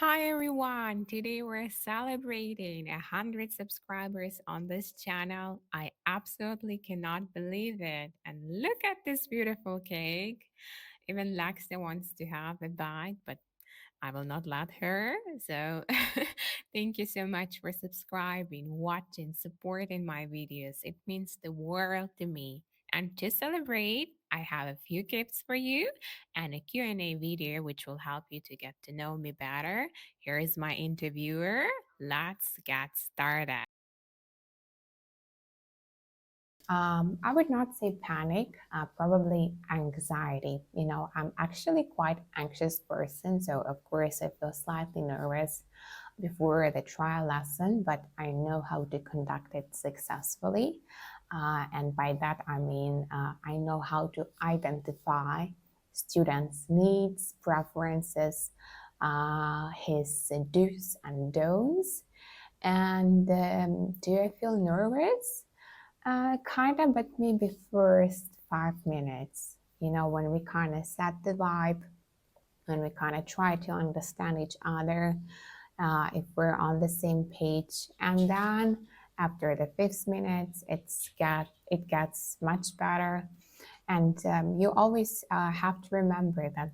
Hi everyone! Today we're celebrating 100 subscribers on this channel. I absolutely cannot believe it. And look at this beautiful cake. Even Lexa wants to have a bite, but I will not let her. So, thank you so much for subscribing, watching, supporting my videos. It means the world to me. And to celebrate, I have a few gifts for you and a Q&A video which will help you to get to know me better. Here is my interviewer. Let's get started. I would not say panic, probably anxiety. I'm actually quite anxious person, so of course I feel slightly nervous before the trial lesson, but I know how to conduct it successfully. And by that I mean I know how to identify students' needs, preferences, his do's and don'ts. And do I feel nervous? Kind of, but maybe first 5 minutes. When we kind of set the vibe, when we kind of try to understand each other, if we're on the same page, and then after the 5 minutes, it gets much better. And you always have to remember that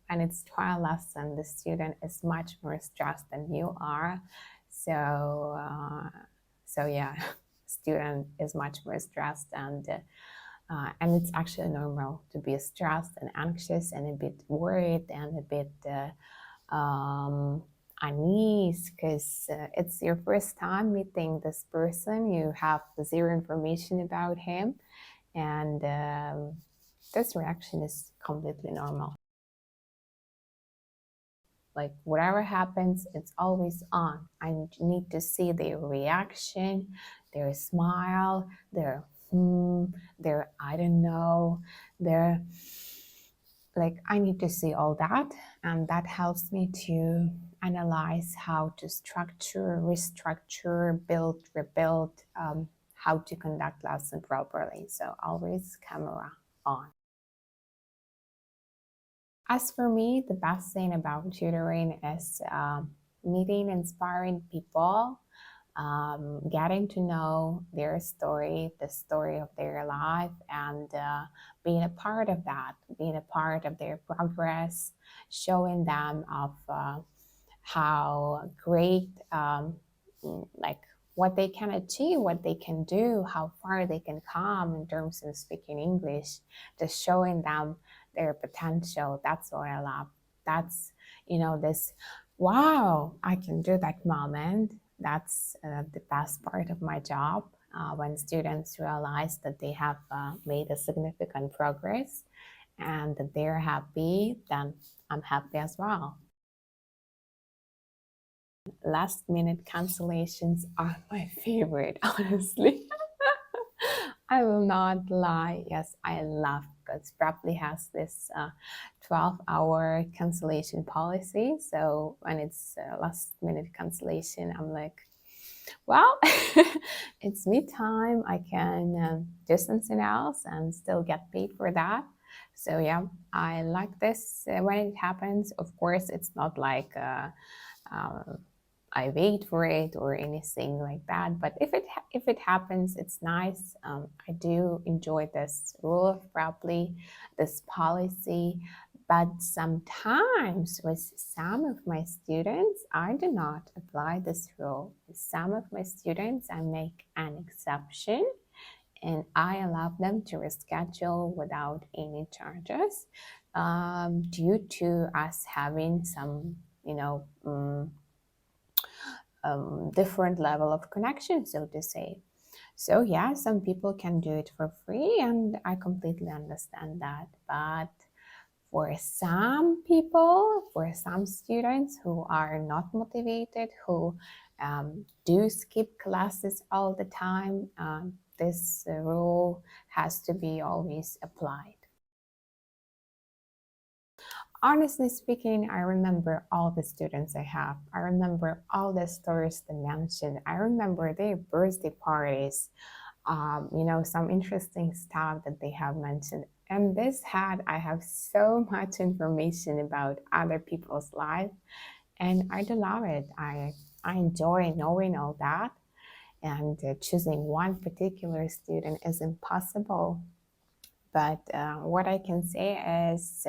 when it's trial lesson, the student is much more stressed than you are. So, so yeah, student is much more stressed, and it's actually normal to be stressed and anxious and a bit worried and a bit unease because it's your first time meeting this person. You have zero information about him, and this reaction is completely normal. Like whatever happens, it's always on. I need to see their reaction, their smile, their their I don't know, their like I need to see all that, and that helps me to analyze how to structure, restructure, build, rebuild, how to conduct lesson properly. So always camera on. As for me, the best thing about tutoring is meeting inspiring people, getting to know their story, the story of their life, and being a part of that, being a part of their progress, showing them of how great, like what they can achieve, what they can do, how far they can come in terms of speaking English, just showing them their potential. That's what I love. That's, this, wow, I can do that moment. That's the best part of my job. When students realize that they have made a significant progress and that they're happy, then I'm happy as well. Last minute cancellations are my favorite, honestly. I will not lie. Yes, I love because Preply has this 12-hour cancellation policy. So when it's last minute cancellation, I'm like, well, it's me time. I can do something else and still get paid for that. So yeah, I like this when it happens. Of course, it's not like uh, I wait for it or anything like that. But if it happens, it's nice. I do enjoy this rule of properly, this policy. But sometimes with some of my students, I do not apply this rule. With some of my students, I make an exception and I allow them to reschedule without any charges due to us having some, different level of connection, so to say. So yeah, some people can do it for free, and I completely understand that. But for some people, for some students who are not motivated, who do skip classes all the time, this rule has to be always applied. Honestly speaking, I remember all the students I have. I remember all the stories they mentioned. I remember their birthday parties, some interesting stuff that they have mentioned. And I have so much information about other people's life. And I do love it. I enjoy knowing all that. And choosing one particular student is impossible. But what I can say is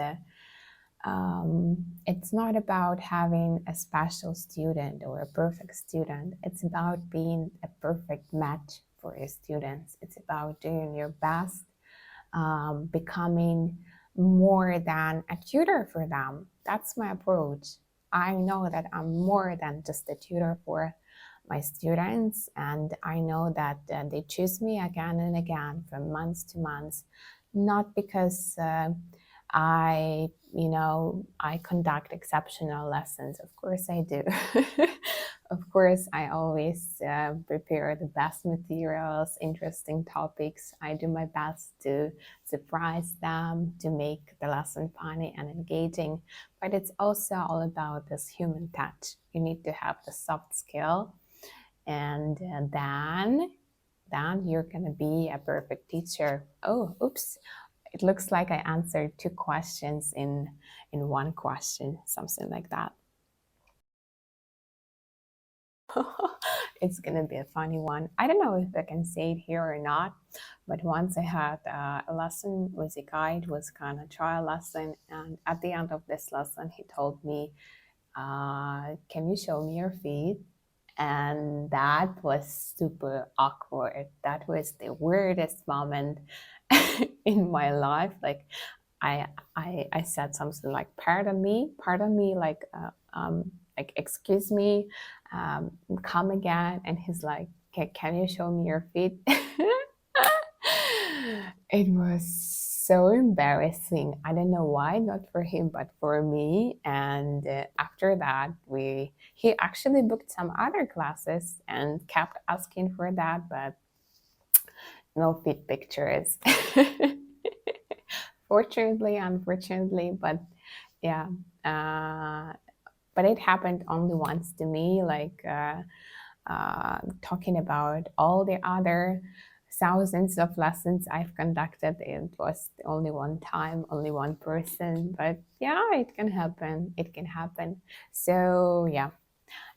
it's not about having a special student or a perfect student. It's about being a perfect match for your students. It's about doing your best, becoming more than a tutor for them. That's my approach. I know that I'm more than just a tutor for my students, and I know that they choose me again and again from months to months, not because I conduct exceptional lessons. Of course, I do. Of course, I always prepare the best materials, interesting topics. I do my best to surprise them, to make the lesson funny and engaging. But it's also all about this human touch. You need to have the soft skill, and then you're gonna be a perfect teacher. Oh, oops! It looks like I answered two questions in one question, something like that. It's gonna be a funny one. I don't know if I can say it here or not, but once I had a lesson with a guy. It was kind of trial lesson, and at the end of this lesson, he told me, "Can you show me your feet?" And that was super awkward. That was the weirdest moment in my life. Like I, I said something like, pardon me, like excuse me, come again." And he's like, can you show me your feet?" It was so embarrassing. I don't know why, not for him, but for me. And after that, he actually booked some other classes and kept asking for that, but no feet pictures. Fortunately, unfortunately, but yeah. Uh, but it happened only once to me, like talking about all the other thousands of lessons I've conducted. It was only one time, only one person, but yeah, it can happen. It can happen. So, yeah,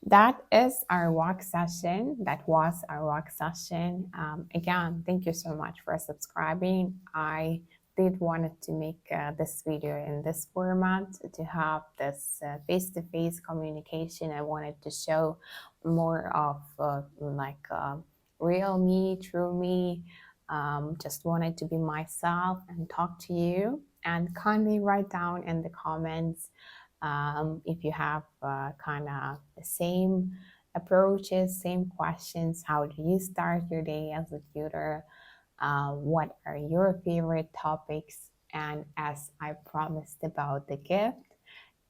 that is our walk session. That was our walk session. Again, thank you so much for subscribing. I did wanted to make this video in this format to have this face-to-face communication. I wanted to show more of real me, true me. Just wanted to be myself and talk to you. And kindly write down in the comments if you have kind of the same approaches, same questions. How do you start your day as a tutor? What are your favorite topics? And as I promised about the gift,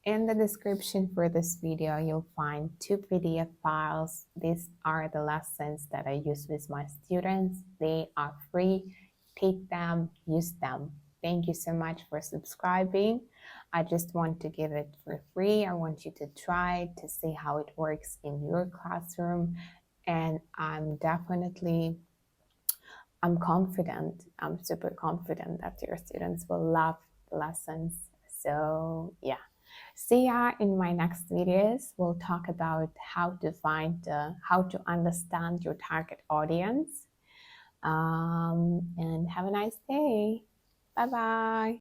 in the description for this video, you'll find two PDF files. These are the lessons that I use with my students. They are free. Take them, use them. Thank you so much for subscribing. I just want to give it for free. I want you to try to see how it works in your classroom. And I'm confident, I'm super confident that your students will love the lessons. So yeah, see ya in my next videos. We'll talk about how to understand your target audience. And have a nice day. Bye bye.